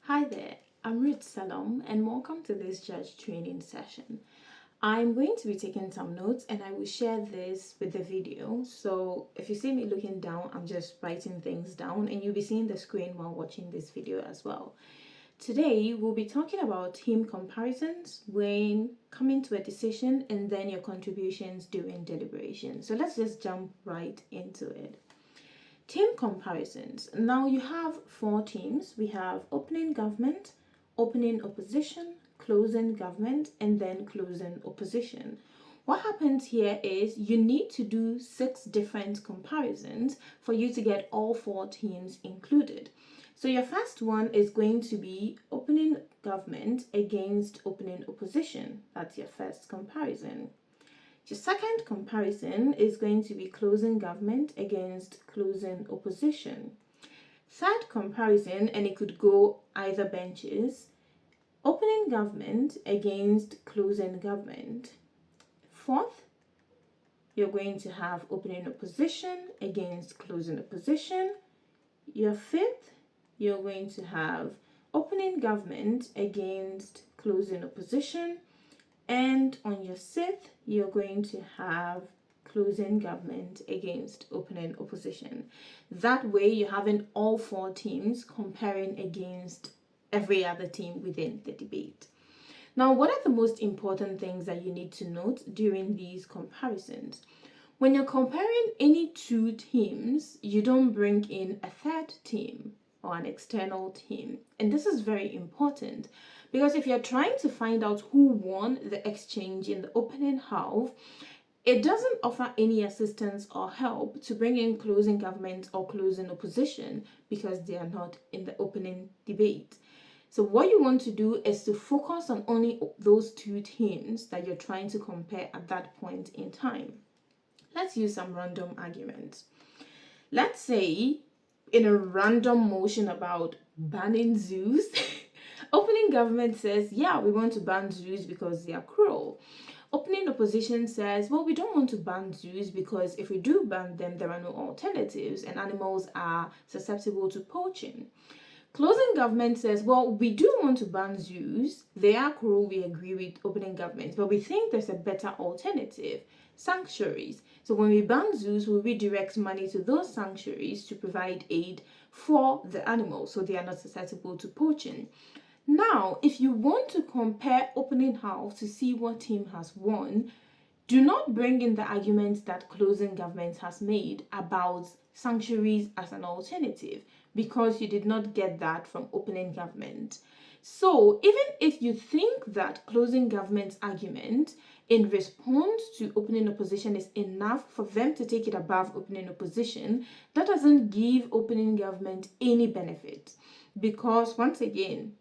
Hi there, I'm Ruth Selorme and welcome to this judge training session. I'm going to be taking some notes and I will share this with the video. So if you see me looking down, I'm just writing things down and you'll be seeing the screen while watching this video as well. Today, we'll be talking about team comparisons when coming to a decision and then your contributions during deliberation. So let's just jump right into it. Team comparisons. Now you have four teams. We have opening government, opening opposition, closing government, and then closing opposition. What happens here is you need to do 6 different comparisons for you to get all 4 teams included. So your first one is going to be opening government against opening opposition. That's your first comparison. Your second comparison is going to be closing government against closing opposition. Third comparison, and it could go either benches, opening government against closing government. Fourth, you're going to have opening opposition against closing opposition. Your fifth, you're going to have opening government against closing opposition. And on your 6th, you're going to have closing government against opening opposition. That way, you're having all 4 teams comparing against every other team within the debate. Now, what are the most important things that you need to note during these comparisons? When you're comparing any 2 teams, you don't bring in a third team or an external team. And this is very important because if you're trying to find out who won the exchange in the opening half, it doesn't offer any assistance or help to bring in closing government or closing opposition because they are not in the opening debate. So what you want to do is to focus on only those 2 teams that you're trying to compare at that point in time. Let's use some random arguments. Let's say in a random motion about banning zoos, opening government says, yeah, we want to ban zoos because they are cruel. Opening opposition says, well, we don't want to ban zoos because if we do ban them, there are no alternatives and animals are susceptible to poaching. Closing government says, well, we do want to ban zoos. They are cruel, we agree with opening government, but we think there's a better alternative, sanctuaries. So when we ban zoos, we redirect money to those sanctuaries to provide aid for the animals so they are not susceptible to poaching. Now, if you want to compare opening half to see what team has won, do not bring in the argument that closing government has made about sanctuaries as an alternative because you did not get that from opening government. So even if you think that closing government's argument in response to opening opposition is enough for them to take it above opening opposition, that doesn't give opening government any benefit because once again,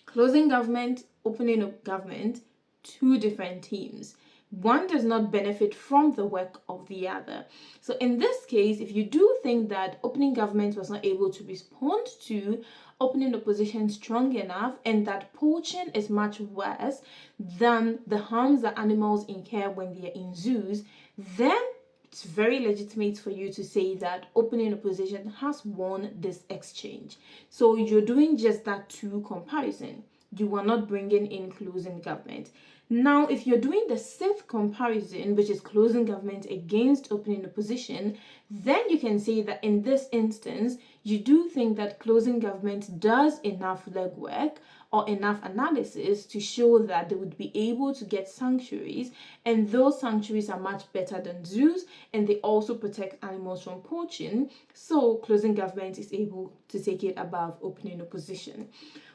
closing government, opening up government, 2 different teams. One does not benefit from the work of the other. So in this case, if you do think that opening government was not able to respond to opening opposition strong enough and that poaching is much worse than the harms that animals incur when they are in zoos, then it's very legitimate for you to say that opening opposition has won this exchange. So you're doing just that 2 comparison. You are not bringing in closing government. Now, if you're doing the 6th comparison, which is closing government against opening opposition, then you can say that in this instance, you do think that closing government does enough legwork or enough analysis to show that they would be able to get sanctuaries, and those sanctuaries are much better than zoos, and they also protect animals from poaching, so closing government is able to take it above opening opposition.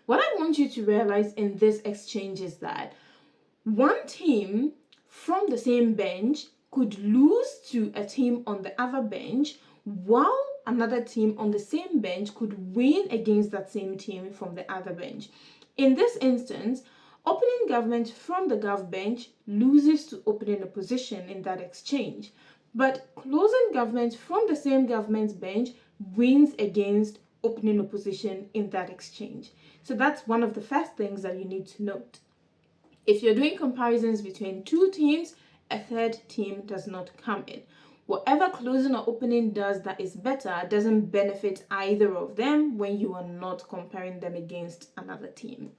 What I want you to realize in this exchange is that one team from the same bench could lose to a team on the other bench, while another team on the same bench could win against that same team from the other bench. In this instance, opening government from the gov bench loses to opening opposition in that exchange, but closing government from the same government's bench wins against opening opposition in that exchange. So that's one of the first things that you need to note. If you're doing comparisons between 2 teams, a third team does not come in. Whatever closing or opening does that is better doesn't benefit either of them when you are not comparing them against another team.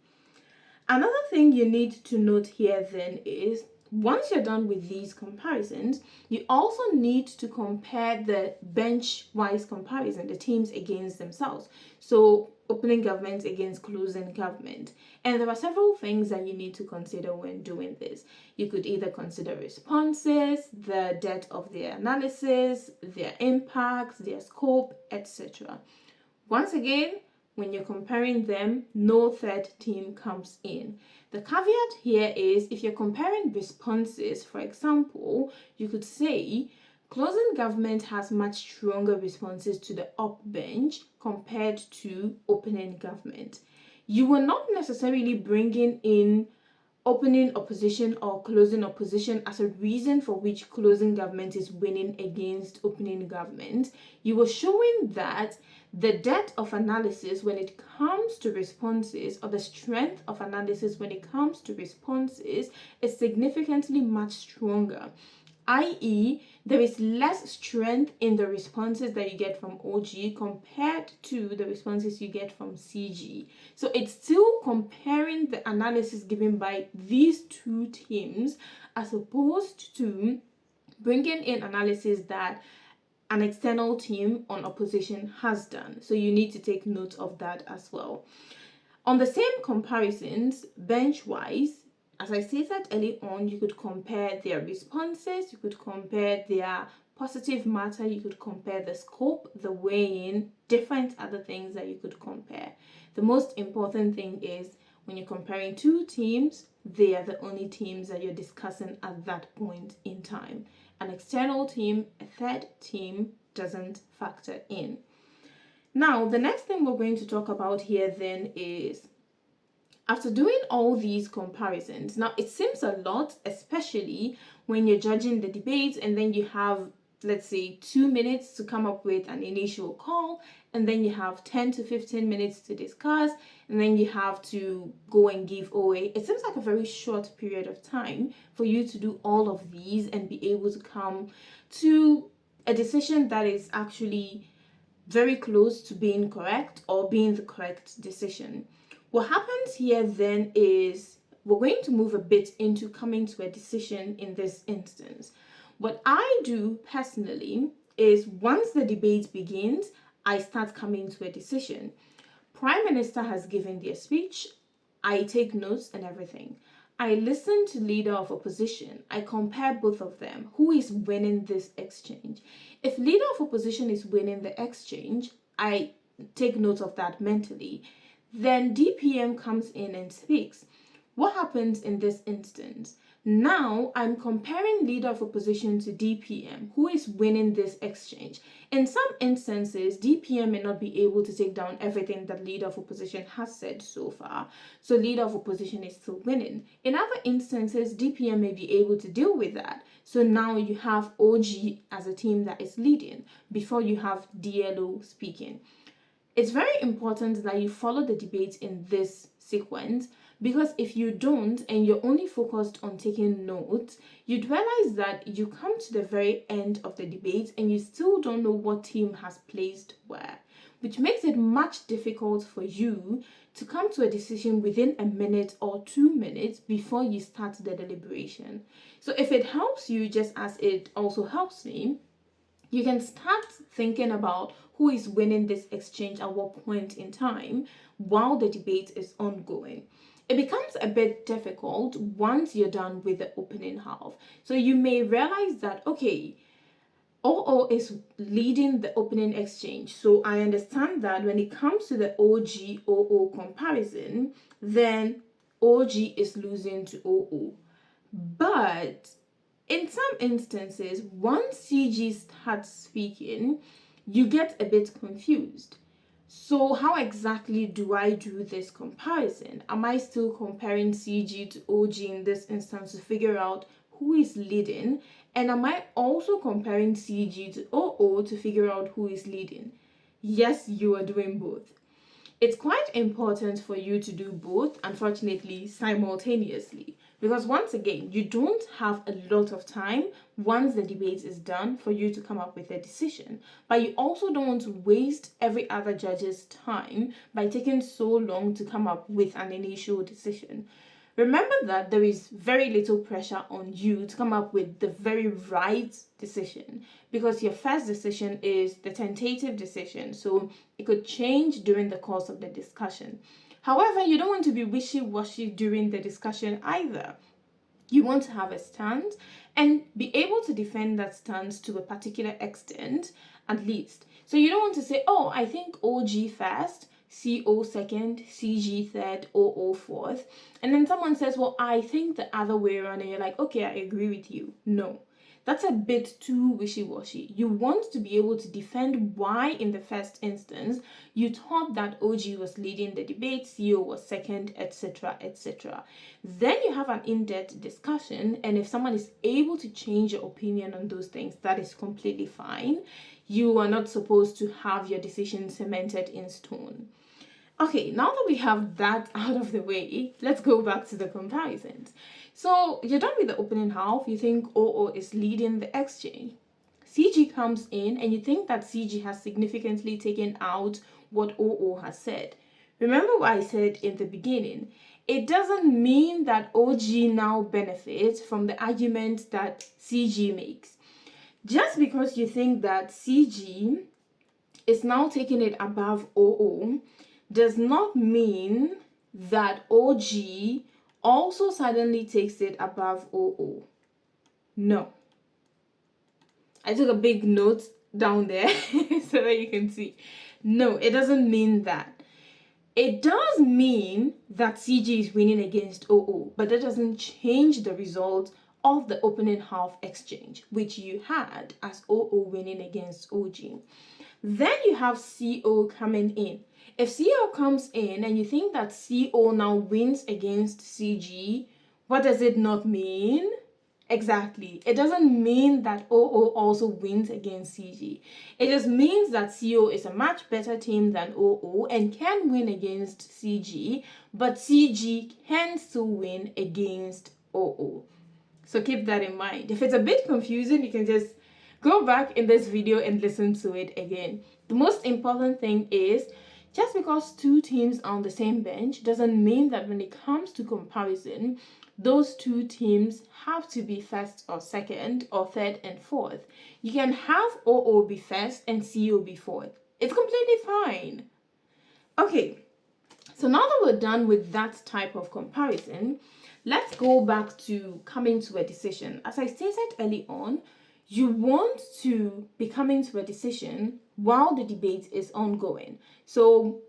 Another thing you need to note here then is, once you're done with these comparisons, you also need to compare the bench-wise comparison, the teams against themselves. So opening government against closing government. And there are several things that you need to consider when doing this. You could either consider responses, the depth of their analysis, their impacts, their scope, etc. Once again, when you're comparing them, no third team comes in. The caveat here is, if you're comparing responses, for example, you could say closing government has much stronger responses to the up bench compared to opening government. You will not necessarily bringing in opening opposition or closing opposition as a reason for which closing government is winning against opening government. You are showing that the depth of analysis when it comes to responses, or the strength of analysis when it comes to responses, is significantly much stronger. I.e., there is less strength in the responses that you get from OG compared to the responses you get from CG. So it's still comparing the analysis given by these two teams as opposed to bringing in analysis that an external team on opposition has done. So you need to take note of that as well. On the same comparisons, bench-wise, as I stated early on, you could compare their responses, you could compare their positive matter, you could compare the scope, the weighing, different other things that you could compare. The most important thing is, when you're comparing two teams, they are the only teams that you're discussing at that point in time. An external team, a third team, doesn't factor in. Now, the next thing we're going to talk about here then is, after doing all these comparisons, now it seems a lot, especially when you're judging the debates and then you have, let's say, 2 minutes to come up with an initial call, and then you have 10 to 15 minutes to discuss, and then you have to go and give OA. It seems like a very short period of time for you to do all of these and be able to come to a decision that is actually very close to being correct or being the correct decision. What happens here then is, we're going to move a bit into coming to a decision in this instance. What I do personally is, once the debate begins, I start coming to a decision. Prime Minister has given their speech, I take notes and everything. I listen to leader of opposition. I compare both of them. Who is winning this exchange? If leader of opposition is winning the exchange, I take note of that mentally. Then DPM comes in and speaks. What happens in this instance? Now I'm comparing leader of opposition to DPM. Who is winning this exchange? In some instances, DPM may not be able to take down everything that leader of opposition has said so far, so leader of opposition is still winning. In other instances, DPM may be able to deal with that. So now you have OG as a team that is leading before you have DLO speaking. It's very important that you follow the debate in this sequence, because if you don't and you're only focused on taking notes, you'd realize that you come to the very end of the debate and you still don't know what team has placed where, which makes it much difficult for you to come to a decision within a minute or 2 minutes before you start the deliberation. So if it helps you, just as it also helps me, you can start thinking about who is winning this exchange at what point in time while the debate is ongoing. It becomes a bit difficult once you're done with the opening half. So you may realize that, okay, OO is leading the opening exchange. So I understand that when it comes to the OG-OO comparison, then OG is losing to OO. But in some instances, once CG starts speaking, you get a bit confused. So how exactly do I do this comparison? Am I still comparing CG to OG in this instance to figure out who is leading? And am I also comparing CG to OO to figure out who is leading? Yes, you are doing both. It's quite important for you to do both, unfortunately, simultaneously. Because once again, you don't have a lot of time once the debate is done for you to come up with a decision. But you also don't want to waste every other judge's time by taking so long to come up with an initial decision. Remember that there is very little pressure on you to come up with the very right decision, because your first decision is the tentative decision, so it could change during the course of the discussion. However, you don't want to be wishy-washy during the discussion either. You want to have a stance and be able to defend that stance to a particular extent, at least. So you don't want to say, oh, I think OG first, CO second, CG third, OO fourth. And then someone says, well, I think the other way around. And you're like, okay, I agree with you. No. That's a bit too wishy-washy. You want to be able to defend why in the first instance you thought that OG was leading the debate, CO was second, etc., etc. Then you have an in-depth discussion, and if someone is able to change your opinion on those things, that is completely fine. You are not supposed to have your decision cemented in stone. Okay, now that we have that out of the way, let's go back to the comparisons. So you're done with the opening half, you think OO is leading the exchange. CG comes in and you think that CG has significantly taken out what OO has said. Remember what I said in the beginning. It doesn't mean that OG now benefits from the argument that CG makes. Just because you think that CG is now taking it above OO does not mean that OG also suddenly takes it above OO. No. I took a big note down there so that you can see. No, it doesn't mean that. It does mean that CG is winning against OO, but that doesn't change the result of the opening half exchange, which you had as OO winning against OG. Then you have CO coming in. If CO comes in and you think that CO now wins against CG, what does it not mean? Exactly. It doesn't mean that OO also wins against CG. It just means that CO is a much better team than OO and can win against CG, but CG can still win against OO. So keep that in mind. If it's a bit confusing, you can just go back in this video and listen to it again. The most important thing is, just because two teams are on the same bench doesn't mean that when it comes to comparison, those two teams have to be first or second or third and fourth. You can have OO be first and CO be fourth. It's completely fine. Okay, so now that we're done with that type of comparison, let's go back to coming to a decision. As I stated early on, you want to be coming to a decision while the debate is ongoing. So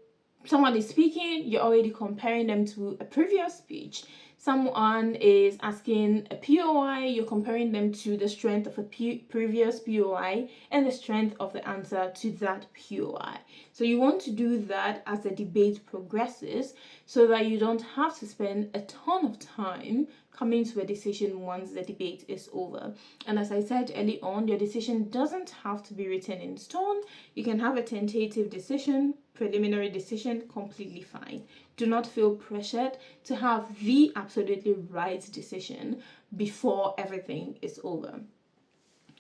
someone is speaking, you're already comparing them to a previous speech. Someone is asking a POI, you're comparing them to the strength of a previous POI and the strength of the answer to that POI. So you want to do that as the debate progresses so that you don't have to spend a ton of time coming to a decision once the debate is over. And as I said early on, your decision doesn't have to be written in stone. You can have a tentative decision, preliminary decision, completely fine. Do not feel pressured to have the absolutely right decision before everything is over.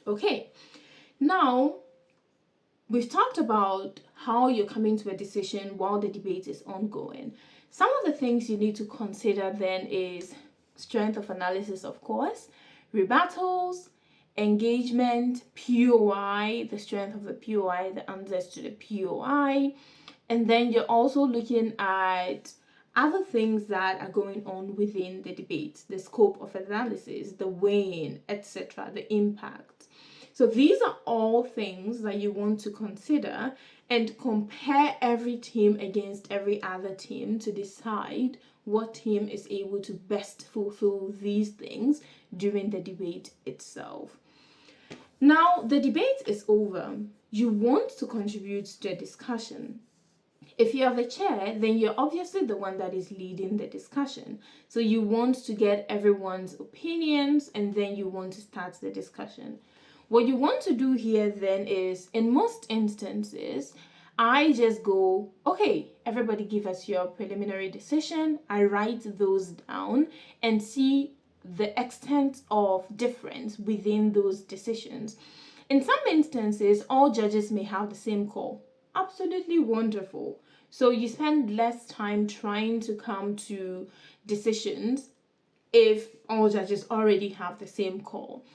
Okay, now we've talked about how you're coming to a decision while the debate is ongoing. Some of the things you need to consider then is strength of analysis, of course, rebuttals, engagement, POI, the strength of the POI, the answers to the POI, and then you're also looking at other things that are going on within the debate, the scope of analysis, the weighing, etc., the impact. So these are all things that you want to consider and compare every team against every other team to decide what team is able to best fulfill these things during the debate itself. Now, the debate is over. You want to contribute to the discussion. If you're the chair, then you're obviously the one that is leading the discussion. So you want to get everyone's opinions and then you want to start the discussion. What you want to do here then is, in most instances, I just go, okay, everybody give us your preliminary decision. I write those down and see the extent of difference within those decisions. In some instances, all judges may have the same call. Absolutely wonderful. So you spend less time trying to come to decisions if all judges already have the same call.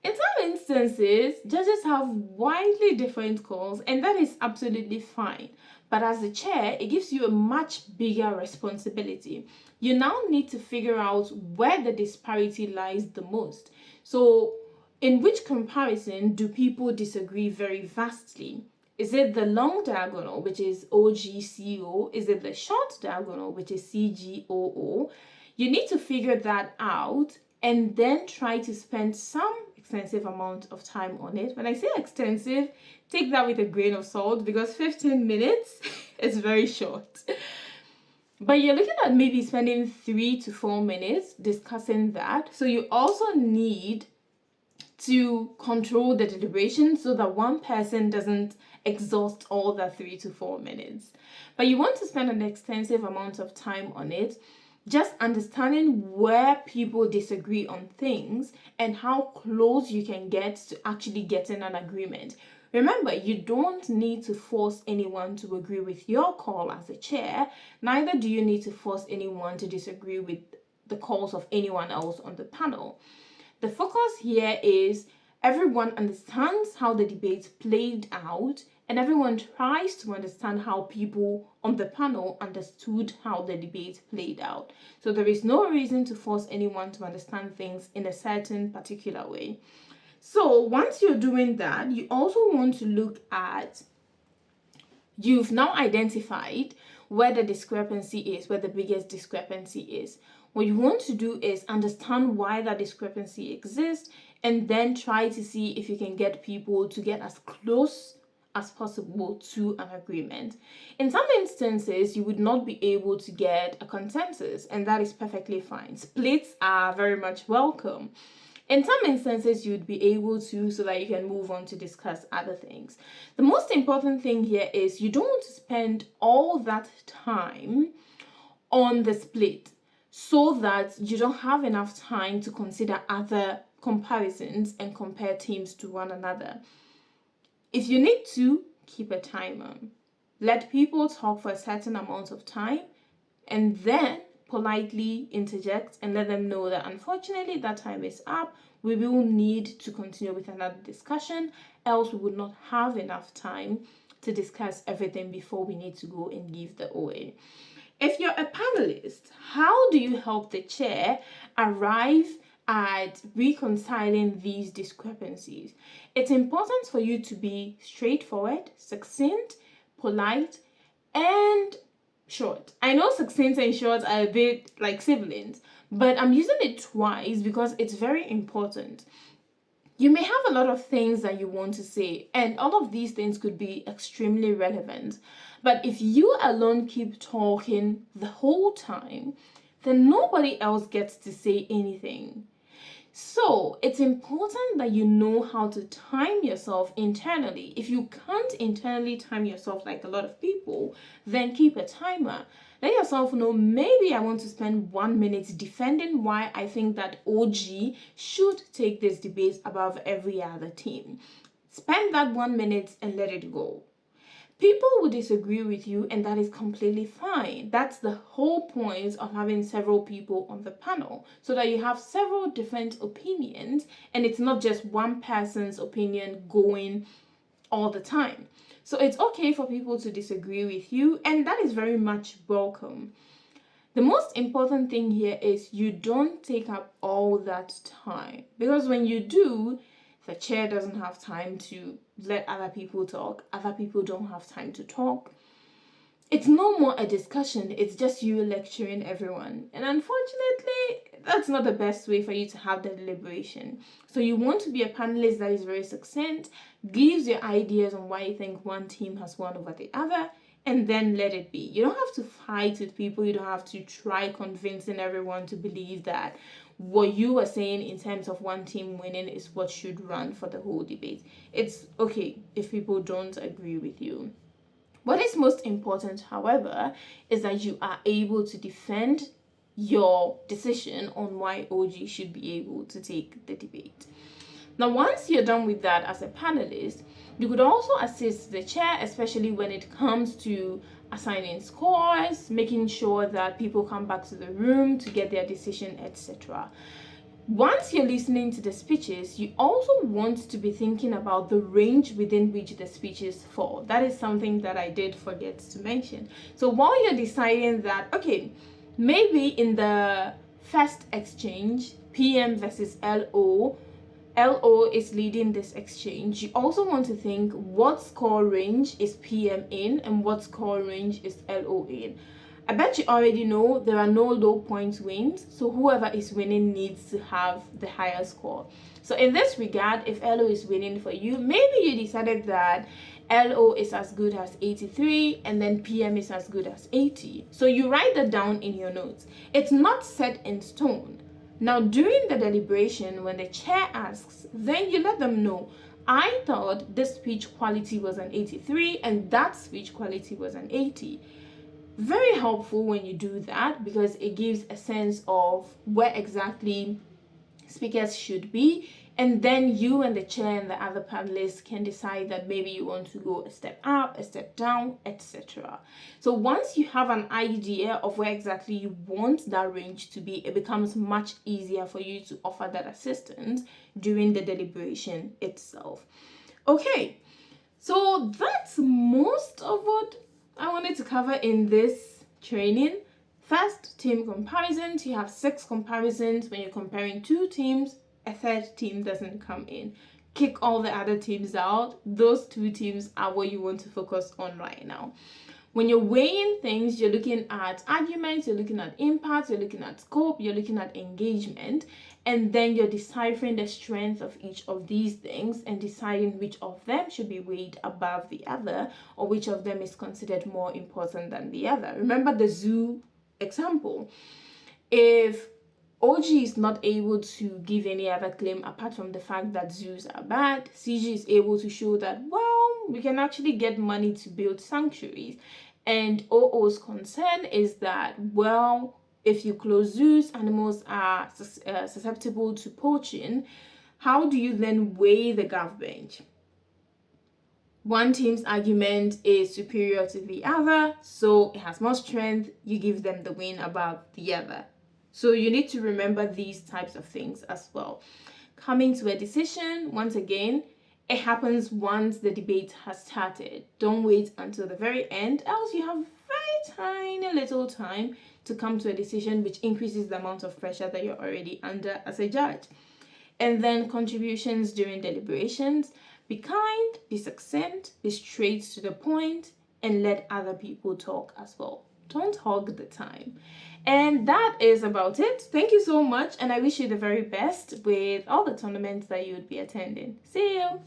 In some instances, judges have widely different calls, and that is absolutely fine. But as the chair, it gives you a much bigger responsibility. You now need to figure out where the disparity lies the most. So, in which comparison do people disagree very vastly? Is it the long diagonal, which is OGCO? Is it the short diagonal, which is CGOO? You need to figure that out and then try to spend some extensive amount of time on it. When I say extensive, take that with a grain of salt because 15 minutes is very short. But you're looking at maybe spending 3 to 4 minutes discussing that. So you also need to control the deliberation so that one person doesn't exhaust all that 3 to 4 minutes. But you want to spend an extensive amount of time on it, just understanding where people disagree on things and how close you can get to actually getting an agreement. Remember, you don't need to force anyone to agree with your call as a chair, neither do you need to force anyone to disagree with the calls of anyone else on the panel. The focus here is everyone understands how the debate played out and everyone tries to understand how people on the panel understood how the debate played out. So there is no reason to force anyone to understand things in a certain particular way. So once you're doing that, you also want to look at, you've now identified where the discrepancy is, where the biggest discrepancy is. What you want to do is understand why that discrepancy exists and then try to see if you can get people to get as close as possible to an agreement. In some instances, you would not be able to get a consensus, and that is perfectly fine. Splits are very much welcome. In some instances, you'd be able to, so that you can move on to discuss other things. The most important thing here is you don't want to spend all that time on the split so that you don't have enough time to consider other comparisons and compare teams to one another. If you need to, keep a timer. Let people talk for a certain amount of time and then politely interject and let them know that unfortunately that time is up. We will need to continue with another discussion, else we would not have enough time to discuss everything before we need to go and give the OA. If you're a panelist, how do you help the chair arrive at reconciling these discrepancies? It's important for you to be straightforward, succinct, polite, and short. I know succinct and short are a bit like siblings, but I'm using it twice because it's very important. You may have a lot of things that you want to say, and all of these things could be extremely relevant. But if you alone keep talking the whole time, then nobody else gets to say anything. So it's important that you know how to time yourself internally. If you can't internally time yourself like a lot of people, then keep a timer. Let yourself know, maybe I want to spend 1 minute defending why I think that OG should take this debate above every other team. Spend that 1 minute and let it go. People will disagree with you, and that is completely fine. That's the whole point of having several people on the panel, so that you have several different opinions, and it's not just one person's opinion going all the time. So it's okay for people to disagree with you, and that is very much welcome. The most important thing here is you don't take up all that time, because when you do, the chair doesn't have time to let other people talk. Other people don't have time to talk. It's no more a discussion. It's just you lecturing everyone. And unfortunately, that's not the best way for you to have the deliberation. So you want to be a panelist that is very succinct, gives your ideas on why you think one team has won over the other, and then let it be. You don't have to fight with people. You don't have to try convincing everyone to believe that what you are saying in terms of one team winning is what should run for the whole debate. It's okay if people don't agree with you. What is most important, however, is that you are able to defend your decision on why OG should be able to take the debate. Now, once you're done with that as a panelist, you could also assist the chair, especially when it comes to assigning scores, making sure that people come back to the room to get their decision, etc. Once you're listening to the speeches, you also want to be thinking about the range within which the speeches fall. That is something that I did forget to mention. So while you're deciding that, okay, maybe in the first exchange, PM versus LO is leading this exchange, you also want to think what score range is PM in and what score range is LO in. I bet you already know there are no low points wins, so whoever is winning needs to have the higher score. So in this regard, if LO is winning for you, maybe you decided that LO is as good as 83 and then PM is as good as 80. So you write that down in your notes. It's not set in stone. Now, during the deliberation, when the chair asks, then you let them know, I thought this speech quality was an 83 and that speech quality was an 80. Very helpful when you do that, because it gives a sense of where exactly speakers should be, and then you and the chair and the other panelists can decide that maybe you want to go a step up, a step down, etc. So once you have an idea of where exactly you want that range to be, it becomes much easier for you to offer that assistance during the deliberation itself. Okay, so that's most of what I wanted to cover in this training. First, team comparisons. You have 6 comparisons. When you're comparing 2 teams, a third team doesn't come in. Kick all the other teams out. Those 2 teams are what you want to focus on right now. When you're weighing things, you're looking at arguments, you're looking at impact, you're looking at scope, you're looking at engagement, and then you're deciphering the strength of each of these things and deciding which of them should be weighed above the other, or which of them is considered more important than the other. Remember the zoo example. If OG is not able to give any other claim apart from the fact that zoos are bad, CG is able to show that, well, we can actually get money to build sanctuaries. And OO's concern is that, well, if you close zoos, animals are susceptible to poaching. How do you then weigh the gov bench? One team's argument is superior to the other, so it has more strength, you give them the win above the other. So you need to remember these types of things as well. Coming to a decision, once again, it happens once the debate has started. Don't wait until the very end, else you have very tiny little time to come to a decision, which increases the amount of pressure that you're already under as a judge. And then contributions during deliberations. Be kind, be succinct, be straight to the point, and let other people talk as well. Don't hog the time. And that is about it. Thank you so much, and I wish you the very best with all the tournaments that you would be attending. See you!